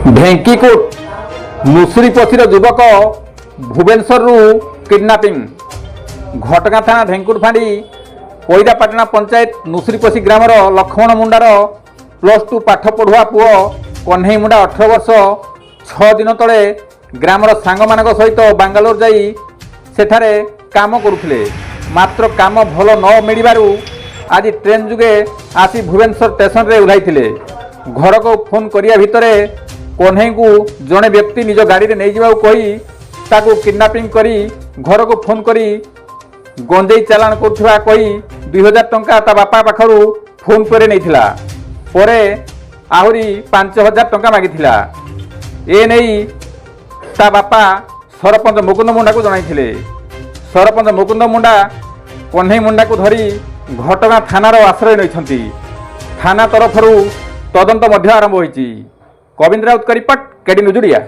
ढेंकीकोट मुसुरीपशीर युवक भुवनेश्वर किडनापिंग घटगाँ थाना ढेंकुरफाड़ी कोईरापाटना पंचायत मुसुरीपशी ग्रामर लक्ष्मण मुंडार +2 पाठ पढ़ुआ पुओ कन्हई मुंडा 18 वर्ष 6 दिन तले ग्रामर सांग मान सहित बांगालोर जाई सेठारे काम करुले मात्र काम भल न मिलू आज ट्रेन जुगे आसी भुवनेश्वर स्टेशन रे ओह्लैथिले। घर को फोन करिया भितरे कन्हई को जड़े व्यक्ति निज गाड़ी में नहीं जाऊ कही ताकू किडनापिंग करी घर को फोन करी गंजेई चालान करुवा कही 2000 टंका ता बापा पाखरु फोन पे नहीं परे आहरी 5000 टंका मागिथिला। ए नहीं ता बापा सरपंच मुकुंद मुंडा को जणाइथिले। सरपंच मुकुंद मुंडा कन्हई मुंडा को धरी घटगाँ थानार आश्रय नहीं थाना तरफ तदंत आरंभ होईची। गोविंद राउत का रिपोर्ट केडी न्यूज ओडिया।